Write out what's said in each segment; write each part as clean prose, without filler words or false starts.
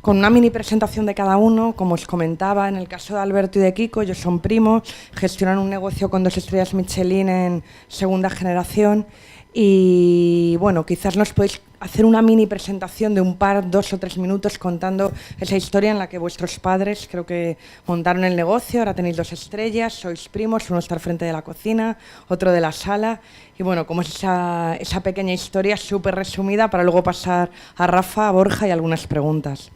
con una mini presentación de cada uno. Como os comentaba, en el caso de Alberto y de Kiko, ellos son primos, gestionan un negocio con 2 estrellas Michelin en segunda generación. Y bueno, quizás nos podéis hacer una mini presentación de 2 o 3 minutos contando esa historia en la que vuestros padres creo que montaron el negocio, ahora tenéis 2 estrellas, sois primos, uno está al frente de la cocina, otro de la sala. Y bueno, como es esa pequeña historia súper resumida para luego pasar a Rafa, a Borja y algunas preguntas.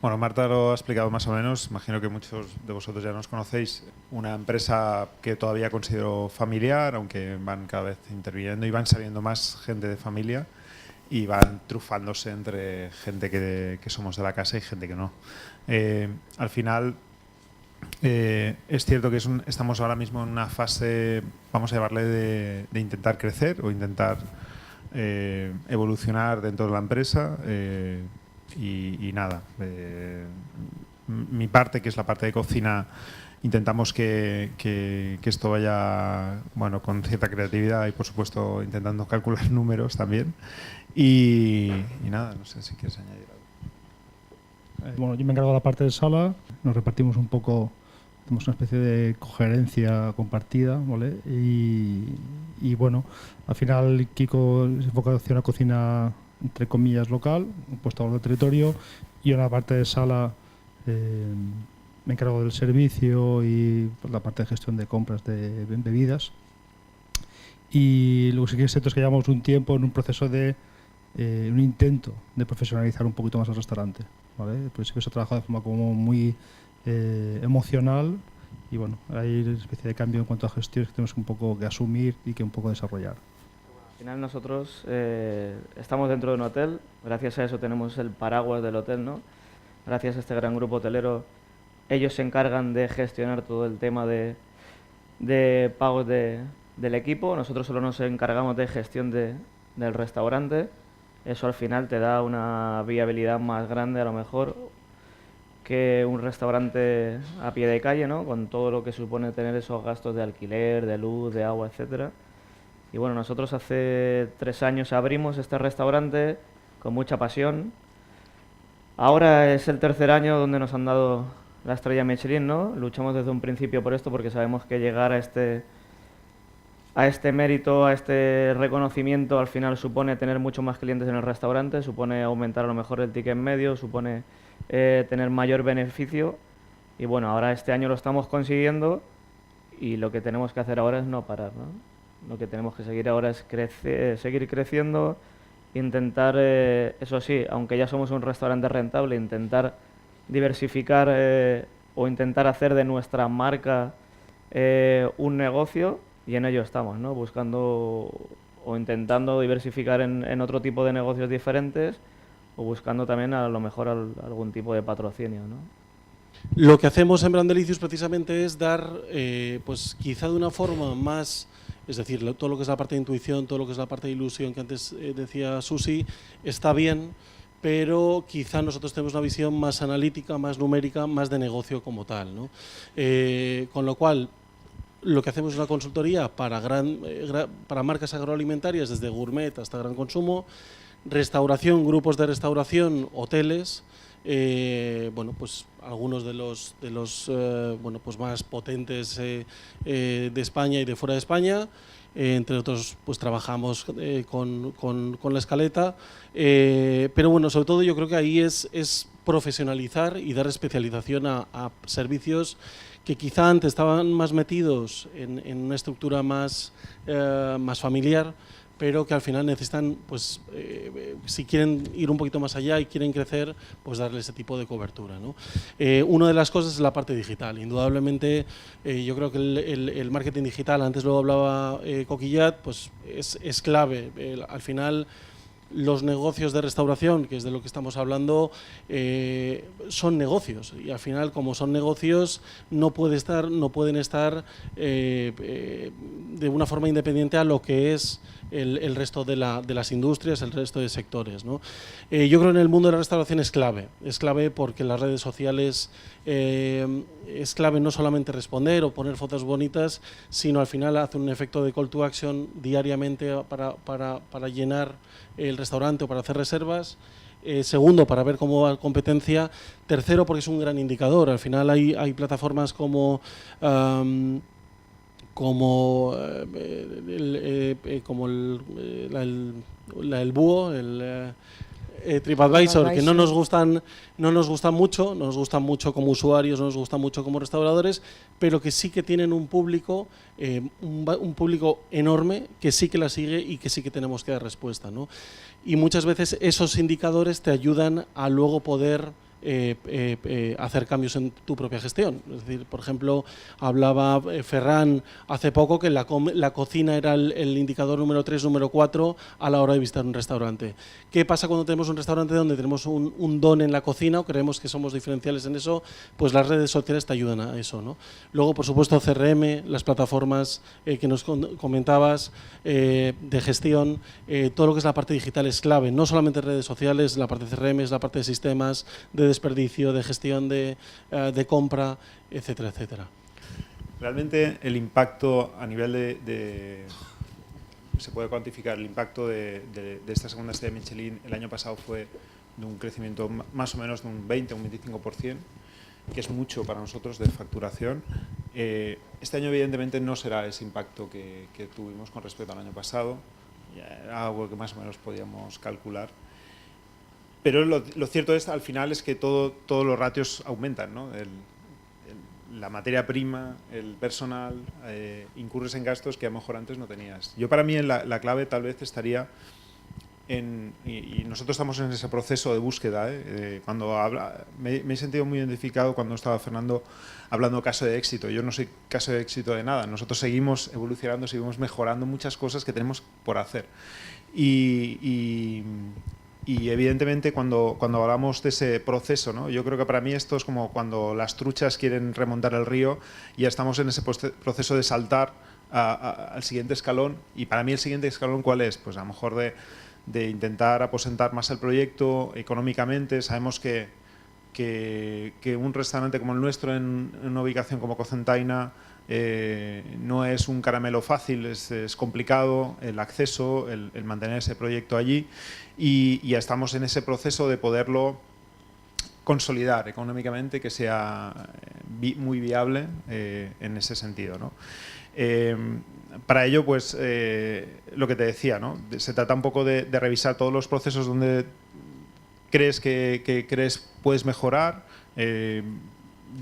Bueno, Marta lo ha explicado más o menos. Imagino que muchos de vosotros ya nos conocéis. Una empresa que todavía considero familiar, aunque van cada vez interviniendo y van saliendo más gente de familia y van trufándose entre gente que somos de la casa y gente que no. Al final, es cierto que estamos ahora mismo en una fase, vamos a llamarle, de intentar crecer o intentar evolucionar dentro de la empresa. Y nada, mi parte, que es la parte de cocina, intentamos que esto vaya, bueno, con cierta creatividad y por supuesto intentando calcular números también. Y nada, no sé si quieres añadir algo. Bueno, yo me encargo de la parte de sala, nos repartimos un poco, tenemos una especie de cogerencia compartida, ¿vale? Y bueno, al final Kiko se enfoca hacia una cocina entre comillas local, puesto a del territorio, y una parte de sala me encargo del servicio y la parte de gestión de compras de bebidas. Y lo que sí que es cierto es que llevamos un tiempo en un proceso de un intento de profesionalizar un poquito más el restaurante, ¿vale? Pues sí que se ha trabajado de forma como muy emocional y bueno, hay una especie de cambio en cuanto a gestiones que tenemos un poco que asumir y que un poco desarrollar. Al final nosotros estamos dentro de un hotel, gracias a eso tenemos el paraguas del hotel, ¿no? Gracias a este gran grupo hotelero, ellos se encargan de gestionar todo el tema de pagos del equipo, nosotros solo nos encargamos de gestión del restaurante. Eso al final te da una viabilidad más grande a lo mejor que un restaurante a pie de calle, ¿no? Con todo lo que supone tener esos gastos de alquiler, de luz, de agua, etcétera. Y bueno, nosotros hace 3 años abrimos este restaurante con mucha pasión. Ahora es el 3er año donde nos han dado la estrella Michelin, ¿no? Luchamos desde un principio por esto porque sabemos que llegar a este mérito, a este reconocimiento, al final supone tener muchos más clientes en el restaurante, supone aumentar a lo mejor el ticket medio, supone tener mayor beneficio. Y bueno, ahora este año lo estamos consiguiendo y lo que tenemos que hacer ahora es no parar, ¿no? Lo que tenemos que seguir ahora es seguir creciendo, intentar, eso sí, aunque ya somos un restaurante rentable, intentar diversificar o intentar hacer de nuestra marca un negocio, y en ello estamos, ¿no? Buscando o intentando diversificar en otro tipo de negocios diferentes o buscando también a lo mejor algún tipo de patrocinio, ¿no? Lo que hacemos en Brandelicious precisamente es dar, pues quizá de una forma más, es decir, todo lo que es la parte de intuición, todo lo que es la parte de ilusión que antes decía Susi, está bien, pero quizá nosotros tenemos una visión más analítica, más numérica, más de negocio como tal, ¿no? Con lo cual, lo que hacemos es una consultoría para marcas agroalimentarias, desde gourmet hasta gran consumo, restauración, grupos de restauración, hoteles. Bueno, pues algunos de los bueno, pues más potentes de España y de fuera de España, entre otros pues trabajamos con la Escaleta, pero bueno, sobre todo yo creo que ahí es profesionalizar y dar especialización a servicios que quizá antes estaban más metidos en una estructura más familiar, pero que al final necesitan, pues, si quieren ir un poquito más allá y quieren crecer, pues darle ese tipo de cobertura, ¿no? Una de las cosas es la parte digital. Indudablemente, yo creo que el marketing digital, antes lo hablaba Coquillat, pues es clave. Al final, los negocios de restauración, que es de lo que estamos hablando, son negocios, y al final, como son negocios, no pueden estar de una forma independiente a lo que es el resto de las industrias, el resto de sectores, ¿no? Yo creo que en el mundo de la restauración es clave porque las redes sociales es clave no solamente responder o poner fotos bonitas, sino al final hace un efecto de call to action diariamente para llenar el restaurante o para hacer reservas. Segundo, para ver cómo va la competencia. Tercero, porque es un gran indicador. Al final hay plataformas como el Búho, TripAdvisor, que no nos gustan mucho como usuarios, no nos gustan mucho como restauradores, pero que sí que tienen un público enorme que sí que la sigue y que sí que tenemos que dar respuesta, ¿no? Y muchas veces esos indicadores te ayudan a luego poder hacer cambios en tu propia gestión. Es decir, por ejemplo, hablaba Ferran hace poco que la cocina era el indicador número 3, número 4 a la hora de visitar un restaurante. ¿Qué pasa cuando tenemos un restaurante donde tenemos un don en la cocina o creemos que somos diferenciales en eso? Pues las redes sociales te ayudan a eso, ¿no? Luego, por supuesto, CRM, las plataformas que nos comentabas de gestión, todo lo que es la parte digital es clave, no solamente redes sociales, la parte de CRM, es la parte de sistemas, de desperdicio, de gestión de compra, etcétera, etcétera. Realmente el impacto a nivel se puede cuantificar, el impacto de esta segunda estrella Michelin el año pasado fue de un crecimiento más o menos de un 20 o un 25%, que es mucho para nosotros de facturación. Este año evidentemente no será ese impacto que tuvimos con respecto al año pasado, ya algo que más o menos podíamos calcular. Pero lo cierto es, al final, es que todos los ratios aumentan, ¿no? La materia prima, el personal, incurres en gastos que a lo mejor antes no tenías. Para mí la clave tal vez estaría y nosotros estamos en ese proceso de búsqueda. Cuando me he sentido muy identificado cuando estaba Fernando hablando caso de éxito. Yo no soy caso de éxito de nada. Nosotros seguimos evolucionando, seguimos mejorando muchas cosas que tenemos por hacer. Y evidentemente cuando hablamos de ese proceso, ¿no? Yo creo que para mí esto es como cuando las truchas quieren remontar el río y ya estamos en ese proceso de saltar al siguiente escalón. Y para mí el siguiente escalón, ¿cuál es? Pues a lo mejor de intentar aposentar más el proyecto económicamente. Sabemos que un restaurante como el nuestro en una ubicación como Cocentaina no es un caramelo fácil, es complicado el acceso, el mantener ese proyecto allí, y ya estamos en ese proceso de poderlo consolidar económicamente, que sea muy viable en ese sentido, ¿no? Para ello, pues lo que te decía, ¿no? Se trata un poco de revisar todos los procesos donde crees puedes mejorar.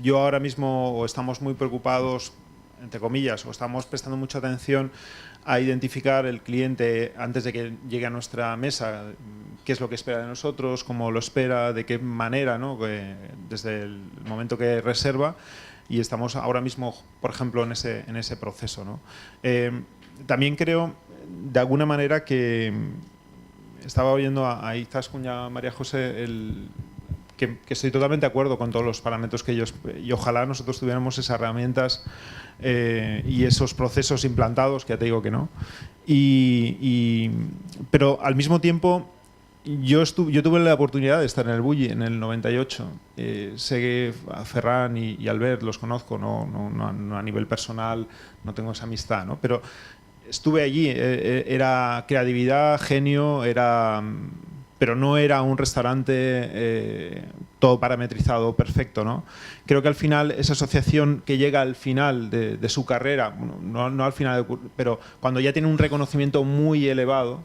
Yo ahora mismo estamos muy preocupados, entre comillas, o estamos prestando mucha atención a identificar el cliente antes de que llegue a nuestra mesa, qué es lo que espera de nosotros, cómo lo espera, de qué manera, ¿no? Desde el momento que reserva, y estamos ahora mismo, por ejemplo, en ese proceso, ¿no? También creo, de alguna manera, que estaba oyendo a Izaskun y a María José que estoy totalmente de acuerdo con todos los parámetros que ellos, y ojalá nosotros tuviéramos esas herramientas y esos procesos implantados, que ya te digo que no. Pero al mismo tiempo, yo tuve la oportunidad de estar en el Bulli en el 98. Sé que a Ferran y Albert los conozco, no a nivel personal, no tengo esa amistad, ¿no? Pero estuve allí, era creatividad, genio, pero no era un restaurante todo parametrizado perfecto, ¿no? Creo que al final esa asociación que llega al final de su carrera, no al final, pero cuando ya tiene un reconocimiento muy elevado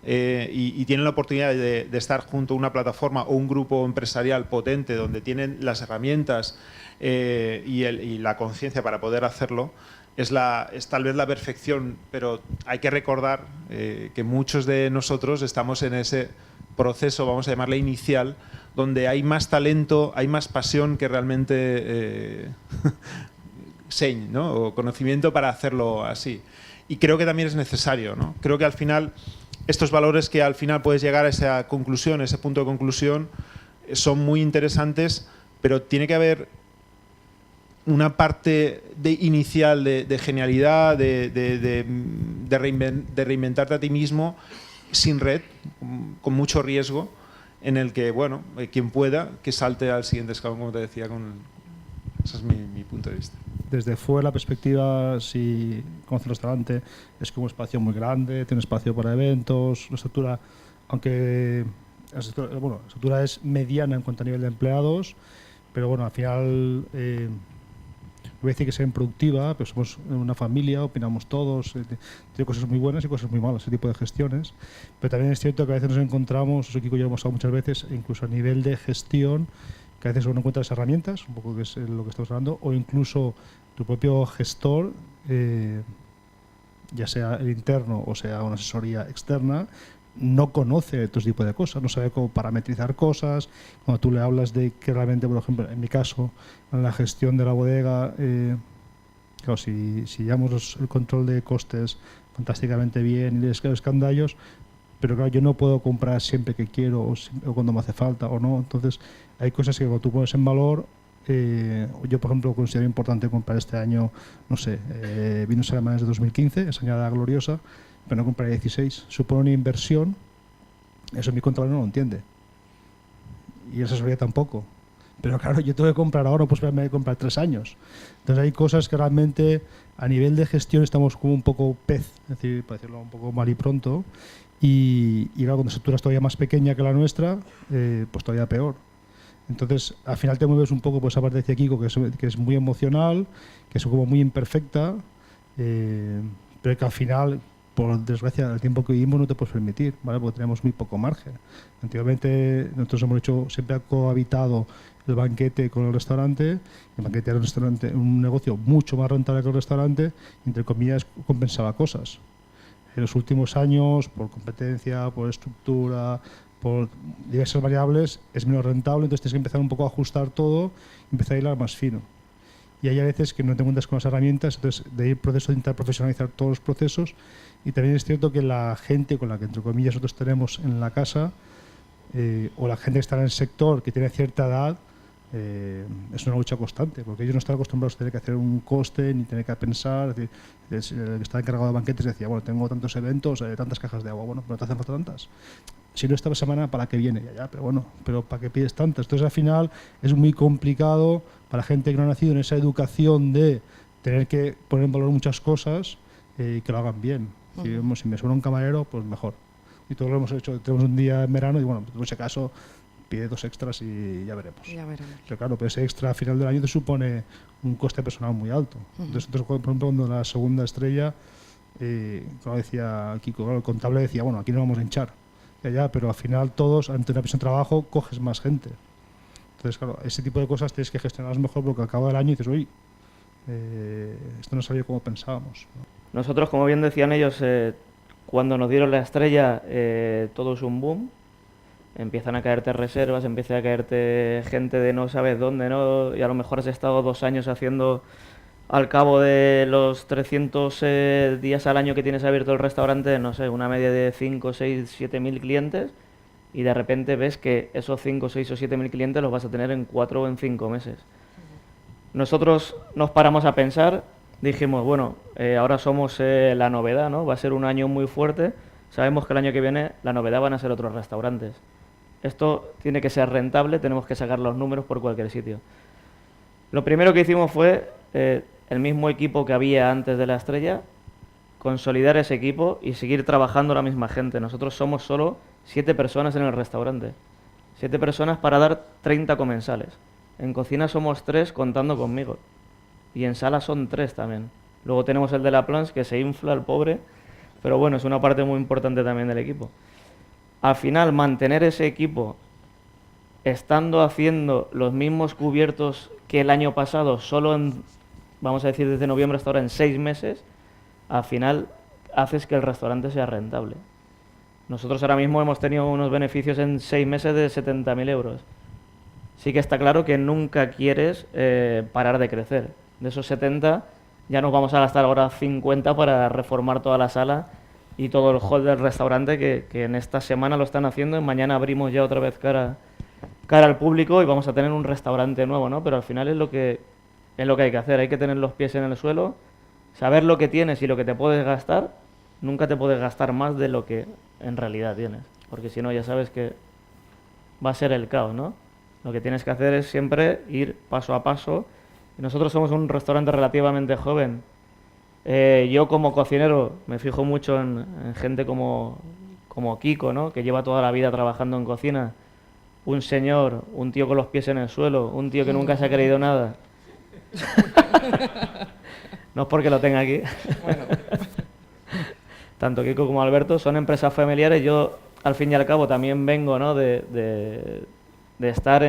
y tiene la oportunidad de estar junto a una plataforma o un grupo empresarial potente donde tienen las herramientas y la conciencia para poder hacerlo, es tal vez la perfección, pero hay que recordar que muchos de nosotros estamos en ese proceso, vamos a llamarle inicial, donde hay más talento, hay más pasión que realmente seny, ¿no? O conocimiento para hacerlo así. Y creo que también es necesario, ¿no? Creo que al final estos valores que al final puedes llegar a esa conclusión, ese punto de conclusión, son muy interesantes, pero tiene que haber una parte inicial de genialidad, de reinventarte a ti mismo, sin red, con mucho riesgo, en el que, bueno, quien pueda, que salte al siguiente escalón, como te decía. Ese es mi punto de vista. Desde fuera, la perspectiva, si conoces el restaurante, es que un espacio muy grande, tiene espacio para eventos, una estructura, aunque la estructura es mediana en cuanto a nivel de empleados, pero bueno, al final voy a decir que sea improductiva, pero somos una familia, opinamos todos, tiene cosas muy buenas y cosas muy malas, ese tipo de gestiones. Pero también es cierto que a veces nos encontramos, eso Kiko y yo hemos hablado muchas veces, incluso a nivel de gestión, que a veces uno encuentra las herramientas, un poco que es lo que estamos hablando, o incluso tu propio gestor, ya sea el interno o sea una asesoría externa, no conoce todo tipo de cosas, no sabe cómo parametrizar cosas. Cuando tú le hablas de que realmente, por ejemplo, en mi caso, en la gestión de la bodega, claro, si llevamos el control de costes fantásticamente bien y los escandallos, pero claro, yo no puedo comprar siempre que quiero o cuando me hace falta o no. Entonces, hay cosas que cuando tú pones en valor, yo, por ejemplo, considero importante comprar este año, no sé, vinos alemanes de 2015, esa añada gloriosa, pero no compraré 16. Supone una inversión, eso mi contador no lo entiende. Y el asesoría tampoco. Pero claro, yo tengo que comprar ahora, pues me voy a comprar 3 años. Entonces hay cosas que realmente a nivel de gestión estamos como un poco pez, es decir, para decirlo un poco mal y pronto. Y claro, cuando la estructura es todavía más pequeña que la nuestra, pues todavía peor. Entonces, al final te mueves un poco por esa parte de Kiko, que es muy emocional, que es como muy imperfecta, pero que al final, por desgracia, el tiempo que vivimos no te puedes permitir, ¿vale? Porque tenemos muy poco margen. Antiguamente nosotros hemos hecho, siempre ha cohabitado el banquete con el restaurante. El banquete era un negocio mucho más rentable que el restaurante, y, entre comillas, compensaba cosas. En los últimos años, por competencia, por estructura, por diversas variables, es menos rentable, entonces tienes que empezar un poco a ajustar todo y empezar a hilar más fino. Y hay a veces que no te encuentras con las herramientas, entonces de ahí el proceso de intentar profesionalizar todos los procesos. Y también es cierto que la gente con la que, entre comillas, nosotros tenemos en la casa, o la gente que está en el sector, que tiene cierta edad, es una lucha constante, porque ellos no están acostumbrados a tener que hacer un coste ni tener que pensar. Es decir, el que está encargado de banquetes decía, bueno, tengo tantos eventos, tantas cajas de agua, bueno, pero no te hacen falta tantas. Si no, esta semana, ¿para qué viene? Ya, pero bueno, pero ¿para qué pides tantas? Entonces, al final, es muy complicado para gente que no ha nacido en esa educación de tener que poner en valor muchas cosas, que lo hagan bien. Si me suena un camarero, pues mejor. Y todos lo hemos hecho. Tenemos un día en verano y, bueno, en ese caso, pide 2 extras y ya veremos. Ya veremos. Pero claro, pero ese extra a final del año te supone un coste personal muy alto. Entonces, por ejemplo, cuando la segunda estrella, como decía Kiko, claro, el contable decía, bueno, aquí no vamos a hinchar. Ya, pero al final todos, ante una presión de trabajo, coges más gente. Entonces, claro, ese tipo de cosas tienes que gestionarlas mejor, porque al cabo del año dices, uy, esto no salió como pensábamos, ¿no? Nosotros, como bien decían ellos, cuando nos dieron la estrella, todo es un boom. Empiezan a caerte reservas, empieza a caerte gente de no sabes dónde, ¿no? Y a lo mejor has estado 2 años haciendo, al cabo de los 300 días al año que tienes abierto el restaurante, no sé, una media de 5, 6, 7 mil clientes, y de repente ves que esos 5, 6 o 7 mil clientes los vas a tener en 4 o en 5 meses. Nosotros nos paramos a pensar, dijimos, bueno, ahora somos la novedad, ¿no? Va a ser un año muy fuerte, sabemos que el año que viene la novedad van a ser otros restaurantes. Esto tiene que ser rentable, tenemos que sacar los números por cualquier sitio. Lo primero que hicimos fue el mismo equipo que había antes de la estrella, consolidar ese equipo y seguir trabajando la misma gente. Nosotros somos solo 7 personas en el restaurante. 7 personas para dar 30 comensales. En cocina somos 3 contando conmigo. Y en sala son 3 también. Luego tenemos el de la planche que se infla, el pobre, pero bueno, es una parte muy importante también del equipo. Al final, mantener ese equipo estando haciendo los mismos cubiertos que el año pasado, solo en, vamos a decir, desde noviembre hasta ahora, en 6 meses, al final haces que el restaurante sea rentable. Nosotros ahora mismo hemos tenido unos beneficios en 6 meses de 70.000 euros. Sí que está claro que nunca quieres parar de crecer. De esos 70 ya nos vamos a gastar ahora 50 para reformar toda la sala y todo el hall del restaurante, que en esta semana lo están haciendo y mañana abrimos ya otra vez cara al público y vamos a tener un restaurante nuevo, ¿no? Pero al final es lo que hay que hacer, hay que tener los pies en el suelo, saber lo que tienes y lo que te puedes gastar. Nunca te puedes gastar más de lo que en realidad tienes, porque si no ya sabes que va a ser el caos, ¿no? Lo que tienes que hacer es siempre ir paso a paso. Y nosotros somos un restaurante relativamente joven. Yo como cocinero me fijo mucho en gente como como Kiko, ¿no? Que lleva toda la vida trabajando en cocina, un señor, un tío con los pies en el suelo, un tío que nunca se ha creído nada. No es porque lo tenga aquí. Tanto Kiko como Alberto son empresas familiares. Yo, al fin y al cabo, también vengo, ¿no? de estar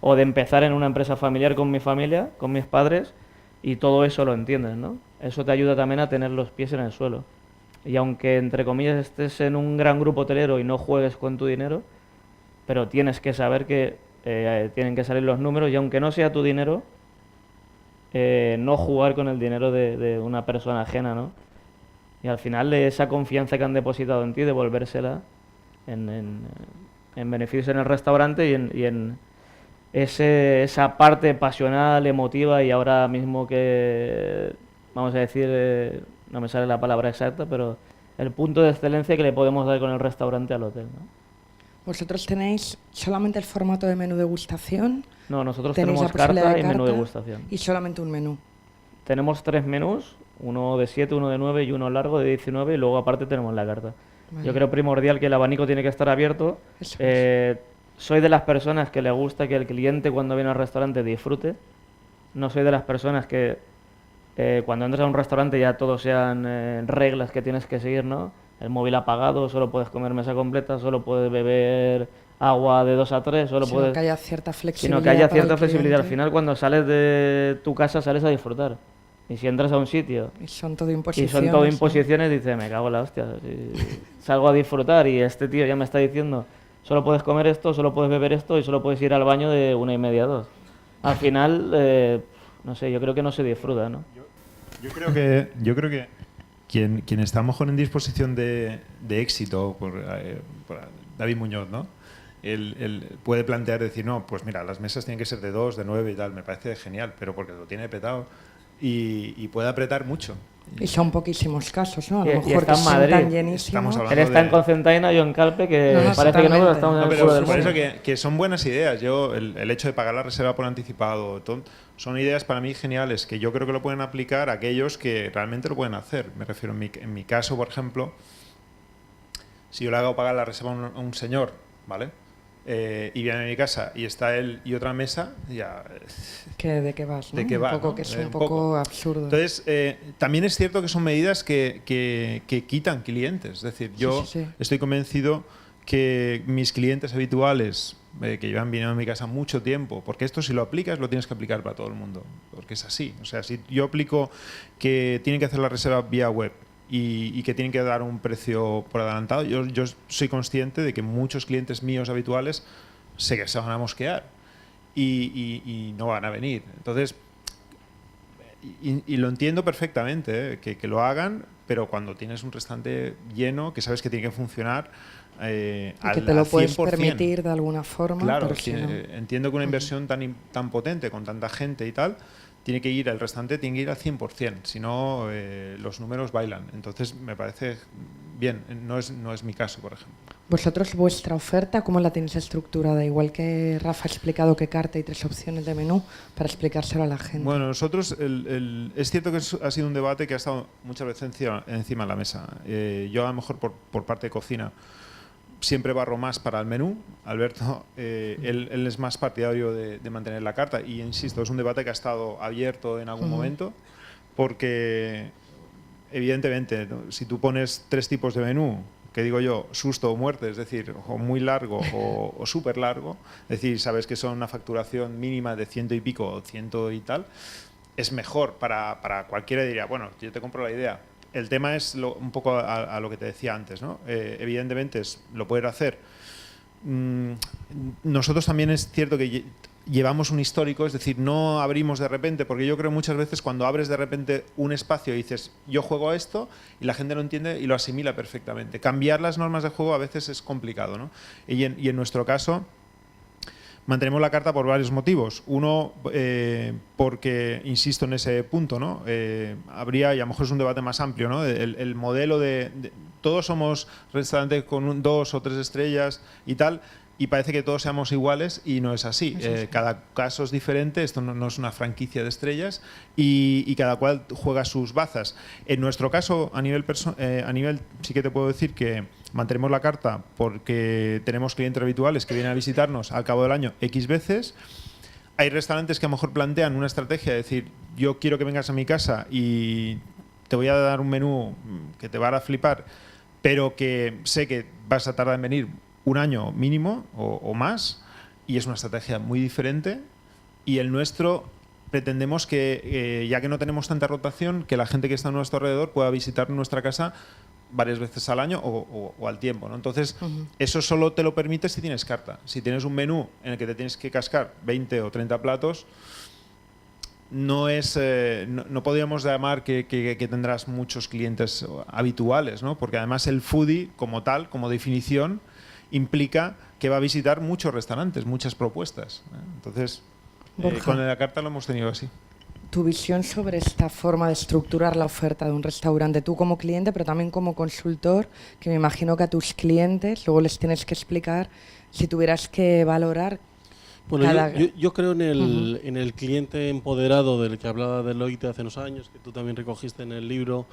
o de empezar en una empresa familiar con mi familia, con mis padres, y todo eso lo entiendes, ¿no? Eso te ayuda también a tener los pies en el suelo. Y aunque, entre comillas, estés en un gran grupo hotelero y no juegues con tu dinero, pero tienes que saber que tienen que salir los números, y aunque no sea tu dinero, no jugar con el dinero de una persona ajena, ¿no? Y al final esa confianza que han depositado en ti, devolvérsela en beneficios en el restaurante y en esa parte pasional, emotiva, y ahora mismo que, vamos a decir, no me sale la palabra exacta, pero el punto de excelencia que le podemos dar con el restaurante al hotel, ¿no? ¿Vosotros tenéis solamente el formato de menú degustación? No, nosotros ¿Tenéis tenemos la posibilidad carta de y menú carta? degustación. Y solamente un menú. Tenemos 3 menús, uno de 7, uno de 9 y uno largo de 19, y luego aparte tenemos la carta. Vale. Yo creo primordial que el abanico tiene que estar abierto. Eso Soy de las personas que le gusta que el cliente cuando viene al restaurante disfrute. No soy de las personas que cuando entras a un restaurante ya todo sean reglas que tienes que seguir, ¿no? El móvil apagado, solo puedes comer mesa completa, solo puedes beber agua de 2 a 3, solo Sino puedes... que haya cierta flexibilidad. Sino que haya para el cierta flexibilidad. Al cliente. final, cuando sales de tu casa, sales a disfrutar. Y si entras a un sitio Y son todo y imposiciones. son todo ¿no? imposiciones, dices, me cago en la hostia. Si salgo a disfrutar y este tío ya me está diciendo, solo puedes comer esto, solo puedes beber esto y solo puedes ir al baño de 1:30 a 2. Al final, no sé, yo creo que no se disfruta, ¿no? Yo creo que quien está mejor en disposición de éxito, por David Muñoz, ¿no? Él puede plantear, decir, no, pues mira, las mesas tienen que ser de 2, de 9 y tal, me parece genial, pero porque lo tiene petado y puede apretar mucho. Y son poquísimos casos, ¿no? A Y- lo y mejor está que en sean Madrid. tan llenísimos. Estamos hablando Él está en de- Concentaina, yo en Calpe, que No, parece que no, pero totalmente. estamos en No, el pero culo del por mundo. eso que son buenas ideas. Yo el hecho de pagar la reserva por anticipado, son ideas para mí geniales que yo creo que lo pueden aplicar aquellos que realmente lo pueden hacer. Me refiero en mi caso, por ejemplo, si yo le hago pagar la reserva a un señor, ¿vale? Y viene a mi casa y está él y otra mesa, ya... ¿De qué vas? ¿no? ¿De qué va, Un poco no? que es Un un poco poco. absurdo. Entonces, también es cierto que son medidas que quitan clientes. Es decir, yo sí. estoy convencido que mis clientes habituales, que llevan viniendo a mi casa mucho tiempo, porque esto si lo aplicas, lo tienes que aplicar para todo el mundo, porque es así. O sea, si yo aplico que tienen que hacer la reserva vía web y que tienen que dar un precio por adelantado, yo soy consciente de que muchos clientes míos habituales sé que se van a mosquear y no van a venir. Entonces, y lo entiendo perfectamente, que lo hagan, pero cuando tienes un restaurante lleno, que sabes que tiene que funcionar Y que te lo puedes 100%. permitir de alguna forma. Claro, pero si no- entiendo que una inversión tan potente, con tanta gente y tal, tiene que ir, el restaurante tiene que ir al 100%, si no los números bailan. Entonces me parece bien, no es mi caso, por ejemplo. Vosotros, vuestra oferta, ¿cómo la tenéis estructurada? Igual que Rafa ha explicado que carta y 3 opciones de menú, para explicárselo a la gente. Bueno, nosotros, es cierto que ha sido un debate que ha estado muchas veces encima de la mesa. Yo a lo mejor por parte de cocina siempre barro más para el menú. Alberto, él es más partidario de mantener la carta y, insisto, es un debate que ha estado abierto en algún momento porque, evidentemente, ¿no? Si tú pones 3 tipos de menú, que digo yo, susto o muerte, es decir, o muy largo o súper largo, es decir, sabes que son una facturación mínima de 100 y pico o 100 y tal, es mejor para cualquiera. Diría, bueno, yo te compro la idea. El tema es un poco a lo que te decía antes, ¿no? Evidentemente lo puedes hacer. Nosotros también es cierto que llevamos un histórico, es decir, no abrimos de repente, porque yo creo muchas veces cuando abres de repente un espacio y dices, yo juego a esto, y la gente lo entiende y lo asimila perfectamente. Cambiar las normas de juego a veces es complicado, ¿no? Y en nuestro caso mantenemos la carta por varios motivos. Uno, porque, insisto en ese punto, ¿no? Habría, y a lo mejor es un debate más amplio, ¿no? El modelo todos somos restaurantes con 2 o 3 estrellas y tal, y parece que todos seamos iguales y no es así. Cada caso es diferente, esto no es una franquicia de estrellas y cada cual juega sus bazas. En nuestro caso, a nivel sí que te puedo decir que mantenemos la carta porque tenemos clientes habituales que vienen a visitarnos al cabo del año X veces. Hay restaurantes que a lo mejor plantean una estrategia de decir, yo quiero que vengas a mi casa y te voy a dar un menú que te va a flipar, pero que sé que vas a tardar en venir un año mínimo o más, y es una estrategia muy diferente. Y el nuestro, pretendemos que, ya que no tenemos tanta rotación, que la gente que está a nuestro alrededor pueda visitar nuestra casa varias veces al año o al tiempo, ¿no? Entonces, eso solo te lo permite si tienes carta. Si tienes un menú en el que te tienes que cascar 20 o 30 platos, no podríamos llamar que tendrás muchos clientes habituales, ¿no? Porque además el foodie, como tal, como definición, implica que va a visitar muchos restaurantes, muchas propuestas, ¿eh? Entonces, con la carta lo hemos tenido así. Tu visión sobre esta forma de estructurar la oferta de un restaurante, tú como cliente, pero también como consultor, que me imagino que a tus clientes luego les tienes que explicar, si tuvieras que valorar. Bueno, yo creo en el cliente empoderado del que hablaba Deloitte hace unos años, que tú también recogiste en el libro.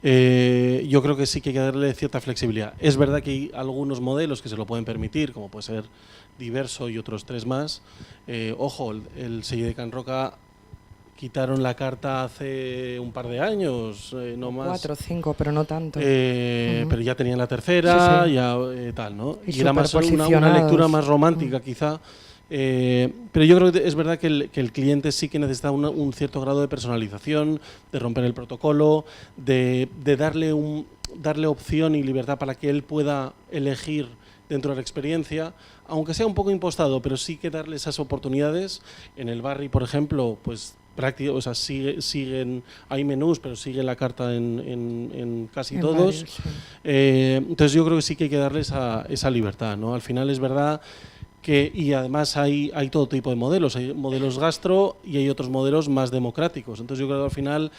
Yo creo que sí que hay que darle cierta flexibilidad. Es verdad que hay algunos modelos que se lo pueden permitir, como puede ser Diverso y otros 3 más. Ojo, el sello de Can Roca quitaron la carta hace un par de años, no más. 4 o 5, pero no tanto. Pero ya tenían la tercera, ya tal, ¿no? Y era más una lectura más romántica, quizá. Pero yo creo que es verdad que el cliente sí que necesita un cierto grado de personalización, de romper el protocolo, de darle opción y libertad para que él pueda elegir dentro de la experiencia, aunque sea un poco impostado, pero sí que darle esas oportunidades. En el Barri, por ejemplo, pues o sea, siguen, hay menús, pero sigue la carta en casi todos. Varios, sí. Entonces yo creo que sí que hay que darle esa libertad, ¿no? Al final es verdad y además hay todo tipo de modelos. Hay modelos gastro y hay otros modelos más democráticos. Entonces yo creo que al final,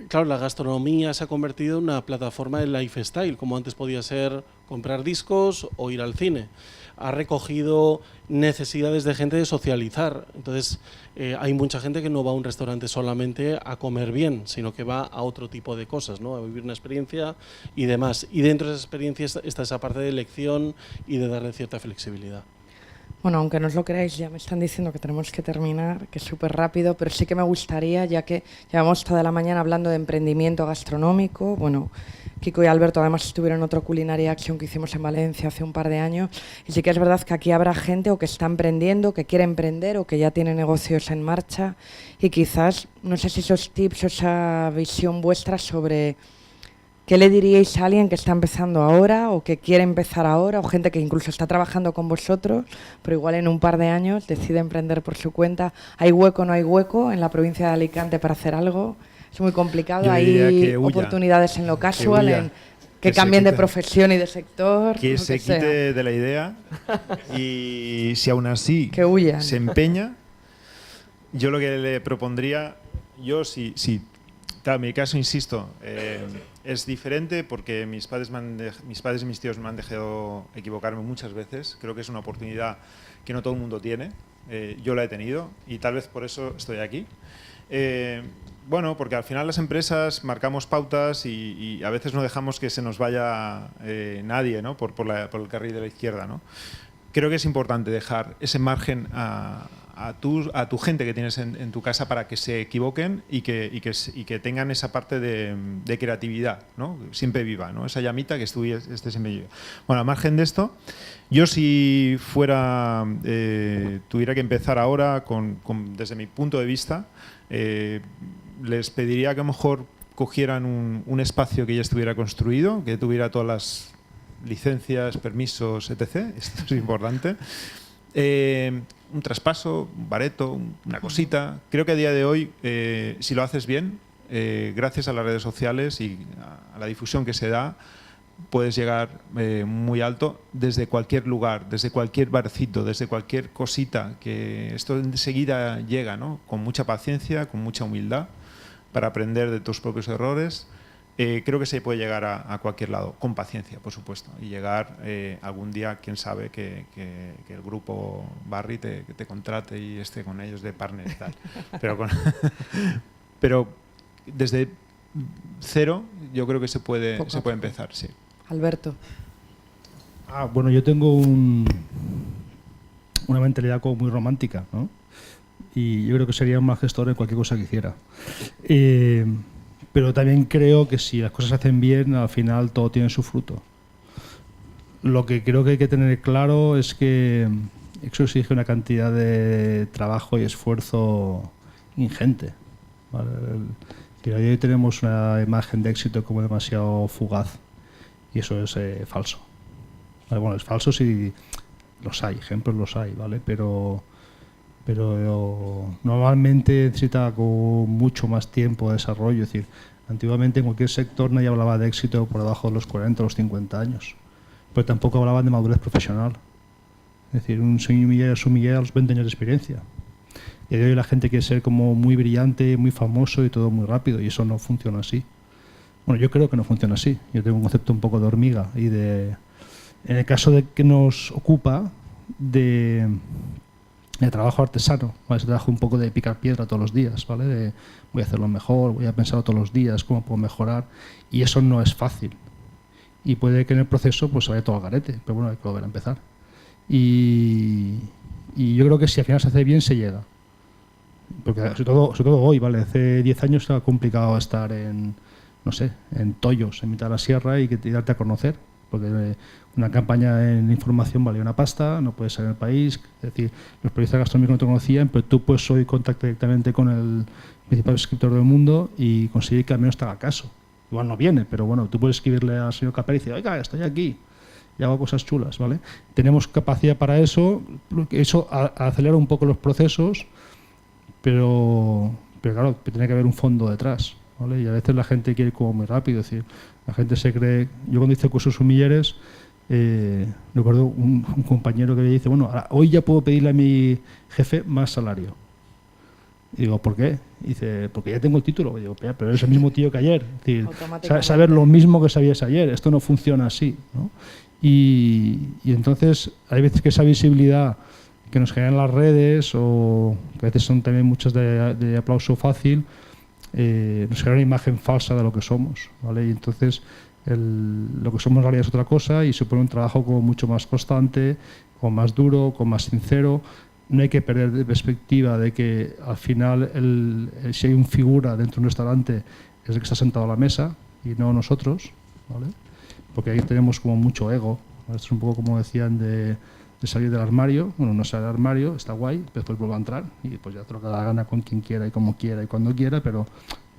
claro, la gastronomía se ha convertido en una plataforma de lifestyle, como antes podía ser comprar discos o ir al cine. Ha recogido necesidades de gente de socializar. Entonces hay mucha gente que no va a un restaurante solamente a comer bien, sino que va a otro tipo de cosas, ¿no? A vivir una experiencia y demás. Y dentro de esa experiencia está esa parte de elección y de darle cierta flexibilidad. Bueno, aunque no os lo creáis, ya me están diciendo que tenemos que terminar, que es súper rápido, pero sí que me gustaría, ya que llevamos toda la mañana hablando de emprendimiento gastronómico. Bueno, Kiko y Alberto además estuvieron en otro Culinary Action que hicimos en Valencia hace un par de años, y sí que es verdad que aquí habrá gente o que está emprendiendo, que quiere emprender o que ya tiene negocios en marcha, y quizás, no sé si esos tips o esa visión vuestra sobre ¿qué le diríais a alguien que está empezando ahora o que quiere empezar ahora, o gente que incluso está trabajando con vosotros, pero igual en un par de años decide emprender por su cuenta? ¿Hay hueco o no hay hueco en la provincia de Alicante para hacer algo? Es muy complicado. Hay oportunidades en lo casual, que cambien de profesión y de sector. Que se quite de la idea, y si aún así se empeña, yo lo que le propondría, claro, en mi caso, insisto, es diferente porque mis padres y mis tíos me han dejado equivocarme muchas veces. Creo que es una oportunidad que no todo el mundo tiene. Yo la he tenido y tal vez por eso estoy aquí. Bueno, porque al final las empresas marcamos pautas y a veces no dejamos que se nos vaya nadie, ¿no? por el carril de la izquierda, ¿no? Creo que es importante dejar ese margen a tu gente que tienes en tu casa para que se equivoquen y que tengan esa parte de creatividad, ¿no? Siempre viva, ¿no? Esa llamita que esté siempre viva. Bueno, al margen de esto, yo si tuviera que empezar ahora, desde mi punto de vista, les pediría que a lo mejor cogieran un espacio que ya estuviera construido, que tuviera todas las licencias, permisos, etc. Esto es importante. Un traspaso, un bareto, una cosita. Creo que a día de hoy, si lo haces bien, gracias a las redes sociales y a la difusión que se da, puedes llegar muy alto desde cualquier lugar, desde cualquier barcito, desde cualquier cosita, que esto enseguida llega, ¿no? Con mucha paciencia, con mucha humildad, para aprender de tus propios errores. Creo que se puede llegar a cualquier lado, con paciencia, por supuesto, y llegar algún día, quién sabe, que el grupo Barri te contrate y esté con ellos de partner y tal. Pero desde cero yo creo que se puede empezar, sí. Alberto. Bueno, yo tengo una mentalidad como muy romántica, ¿no? Y yo creo que sería un mal gestor en cualquier cosa que hiciera. Pero también creo que si las cosas se hacen bien, al final todo tiene su fruto. Lo que creo que hay que tener claro es que eso exige una cantidad de trabajo y esfuerzo ingente, ¿vale? Que hoy tenemos una imagen de éxito como demasiado fugaz y eso es falso. ¿Vale? Bueno, es falso si los hay, ejemplos los hay, ¿vale? Pero normalmente necesita como mucho más tiempo de desarrollo. Es decir, antiguamente en cualquier sector nadie hablaba de éxito por debajo de los 40 o los 50 años, pero tampoco hablaban de madurez profesional. Es decir, un sumiller a los 20 años de experiencia. Y de hoy la gente quiere ser como muy brillante, muy famoso y todo muy rápido, y eso no funciona así. Bueno, yo creo que no funciona así. Yo tengo un concepto un poco de hormiga y en el caso de que nos ocupa de trabajo artesano, ¿vale? Se trabaja un poco de picar piedra todos los días, ¿vale? Voy a hacerlo mejor, voy a pensar todos los días cómo puedo mejorar, y eso no es fácil. Y puede que en el proceso pues se vaya todo al garete, pero bueno, hay que volver a empezar. Y yo creo que si al final se hace bien, se llega. Porque sobre todo hoy, ¿vale? Hace 10 años era complicado estar en Tollos, en mitad de la sierra y darte a conocer. Porque una campaña en información valía una pasta, no puedes salir del país. Es decir, los periodistas gastronómicos no te conocían, pero tú puedes hoy contactar directamente con el principal escritor del mundo y conseguir que al menos te haga caso. Igual no viene, pero bueno, tú puedes escribirle al señor Capel y decir, oiga, estoy aquí y hago cosas chulas, ¿vale? Tenemos capacidad para eso, eso acelera un poco los procesos, pero claro, tiene que haber un fondo detrás, ¿vale? Y a veces la gente quiere ir como muy rápido, es decir, la gente se cree... Yo cuando hice cursos sumilleres, recuerdo un compañero que me dice, bueno, hoy ya puedo pedirle a mi jefe más salario. Y digo, ¿por qué? Y dice, porque ya tengo el título. Y digo, pero es el mismo tío que ayer. Es decir, saber lo mismo que sabías ayer. Esto no funciona así, ¿no? Y entonces hay veces que esa visibilidad que nos generan las redes, o que a veces son también muchas de aplauso fácil, nos genera una imagen falsa de lo que somos, ¿vale? Y entonces lo que somos en realidad es otra cosa y supone un trabajo como mucho más constante, como más duro, como más sincero. No hay que perder de perspectiva de que al final si hay un figura dentro de un restaurante es el que está sentado a la mesa y no nosotros, ¿vale? Porque ahí tenemos como mucho ego, ¿vale? Esto es un poco como decían de salir del armario. Bueno, no sale del armario, está guay, pero después vuelve a entrar y pues ya te lo que da la gana con quien quiera y como quiera y cuando quiera, pero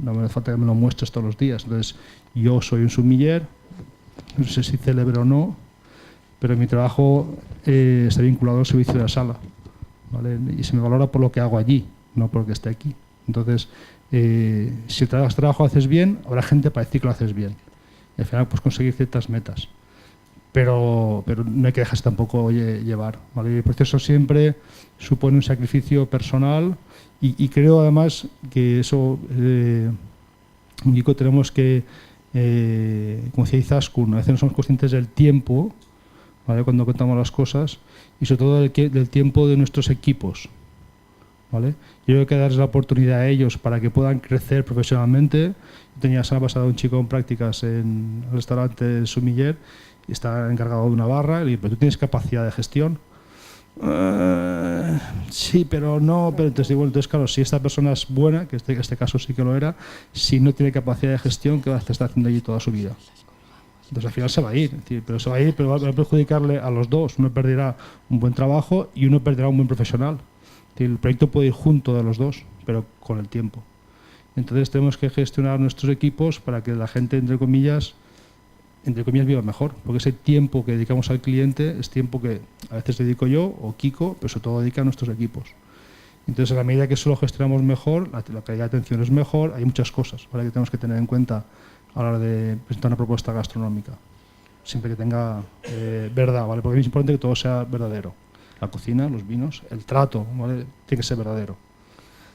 no me hace falta que me lo muestres todos los días. Entonces, yo soy un sumiller, no sé si célebre o no, pero mi trabajo está vinculado al servicio de la sala, ¿vale? Y se me valora por lo que hago allí, no por lo que esté aquí. Entonces, si el trabajo lo haces bien, habrá gente para decir que lo haces bien. Y al final, pues conseguir ciertas metas. Pero no hay que dejarse tampoco llevar, ¿vale? El proceso siempre supone un sacrificio personal y creo además que eso, Kiko, tenemos que, como decía Izaskun, a veces no somos conscientes del tiempo, ¿vale? Cuando contamos las cosas y sobre todo del tiempo de nuestros equipos, ¿vale? Yo creo que darles la oportunidad a ellos para que puedan crecer profesionalmente. Yo tenía la semana pasada un chico en prácticas en el restaurante Sumiller y está encargado de una barra y le digo, ¿pero tú tienes capacidad de gestión? Sí, pero no. Pero entonces digo, entonces claro, si esta persona es buena, que en este caso sí que lo era, si no tiene capacidad de gestión, ¿qué va a estar haciendo allí toda su vida? Entonces al final se va a ir, es decir, pero se va a ir, pero va a perjudicarle a los dos. Uno perderá un buen trabajo y uno perderá un buen profesional. Es decir, el proyecto puede ir junto de los dos, pero con el tiempo. Entonces tenemos que gestionar nuestros equipos para que la gente, entre comillas, viva mejor, porque ese tiempo que dedicamos al cliente es tiempo que a veces dedico yo o Kiko, pero sobre todo dedica a nuestros equipos. Entonces, a la medida que eso lo gestionamos mejor, la calidad de atención es mejor, hay muchas cosas, ¿vale?, que tenemos que tener en cuenta a la hora de presentar una propuesta gastronómica, siempre que tenga verdad, ¿vale? Porque es importante que todo sea verdadero. La cocina, los vinos, el trato, ¿vale?, tiene que ser verdadero.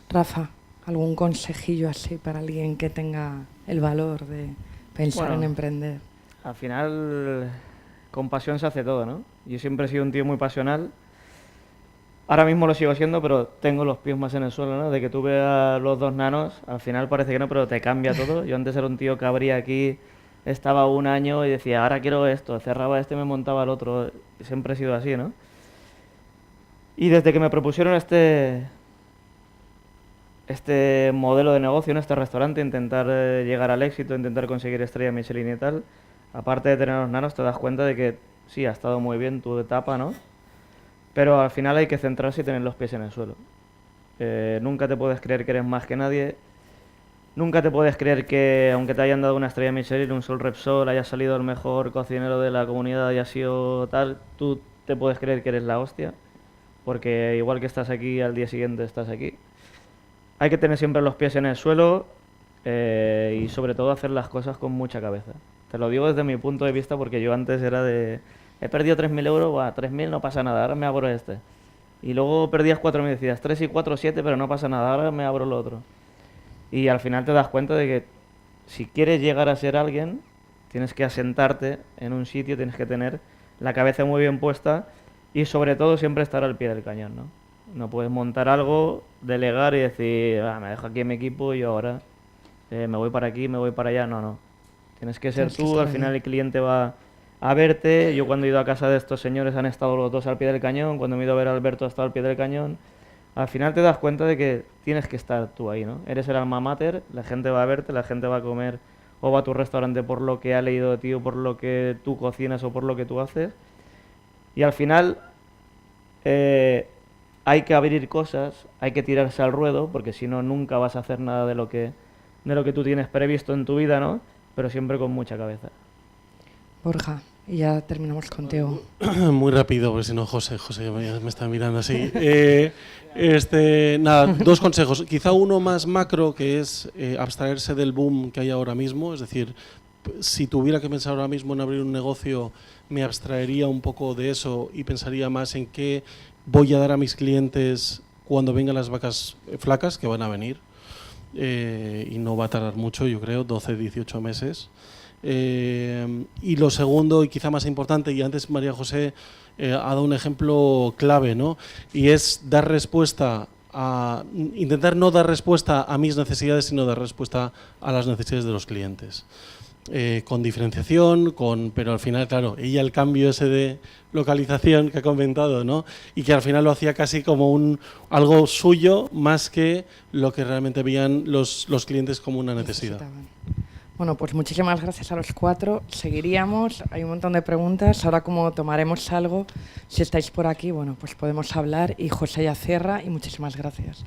Rafa, ¿algún consejillo así para alguien que tenga el valor de pensar en emprender? Al final, con pasión se hace todo, ¿no? Yo siempre he sido un tío muy pasional. Ahora mismo lo sigo siendo, pero tengo los pies más en el suelo, ¿no? De que tú veas los dos nanos, al final parece que no, pero te cambia todo. Yo antes era un tío que abría aquí estaba un año y decía, ahora quiero esto, cerraba este y me montaba el otro. Siempre he sido así, ¿no? Y desde que me propusieron este modelo de negocio en este restaurante, intentar llegar al éxito, intentar conseguir estrella Michelin y tal, aparte de tener los nanos, te das cuenta de que sí, ha estado muy bien tu etapa, ¿no? Pero al final hay que centrarse y tener los pies en el suelo. Nunca te puedes creer que eres más que nadie. Nunca te puedes creer que, aunque te hayan dado una estrella Michelin, un Sol Repsol, haya salido el mejor cocinero de la comunidad y haya sido tal, tú te puedes creer que eres la hostia. Porque igual que estás aquí, al día siguiente estás aquí. Hay que tener siempre los pies en el suelo y sobre todo hacer las cosas con mucha cabeza. Te lo digo desde mi punto de vista porque yo antes era de... He perdido 3.000 euros, 3.000 no pasa nada, ahora me abro este. Y luego perdías 4.000 y decías 3 y 4, 7, pero no pasa nada, ahora me abro lo otro. Y al final te das cuenta de que si quieres llegar a ser alguien, tienes que asentarte en un sitio, tienes que tener la cabeza muy bien puesta y sobre todo siempre estar al pie del cañón, ¿no? No puedes montar algo, delegar y decir, me dejo aquí en mi equipo y yo ahora me voy para aquí, me voy para allá. No. Tienes que ser tú, al final el cliente va a verte. Yo cuando he ido a casa de estos señores han estado los dos al pie del cañón, cuando me he ido a ver a Alberto ha estado al pie del cañón. Al final te das cuenta de que tienes que estar tú ahí, ¿no? Eres el alma mater, la gente va a verte, la gente va a comer o va a tu restaurante por lo que ha leído de ti o por lo que tú cocinas o por lo que tú haces. Y al final hay que abrir cosas, hay que tirarse al ruedo, porque si no nunca vas a hacer nada de lo que tú tienes previsto en tu vida, ¿no? Pero siempre con mucha cabeza. Borja, y ya terminamos contigo. Muy rápido, porque si no José me está mirando así. Nada, 2 consejos. Quizá uno más macro, que es abstraerse del boom que hay ahora mismo. Es decir, si tuviera que pensar ahora mismo en abrir un negocio, me abstraería un poco de eso y pensaría más en qué voy a dar a mis clientes cuando vengan las vacas flacas, que van a venir. Y no va a tardar mucho, yo creo, 12, 18 meses. Y lo segundo, y quizá más importante, y antes María José ha dado un ejemplo clave, ¿no? Y es dar respuesta intentar no dar respuesta a mis necesidades, sino dar respuesta a las necesidades de los clientes. Con diferenciación, pero al final, claro, ella el cambio ese de localización que ha comentado, ¿no? Y que al final lo hacía casi como algo suyo más que lo que realmente veían los clientes como una necesidad. Bueno, pues muchísimas gracias a los 4. Seguiríamos, hay un montón de preguntas. Ahora como tomaremos algo, si estáis por aquí, bueno, pues podemos hablar. Y José ya cierra y muchísimas gracias.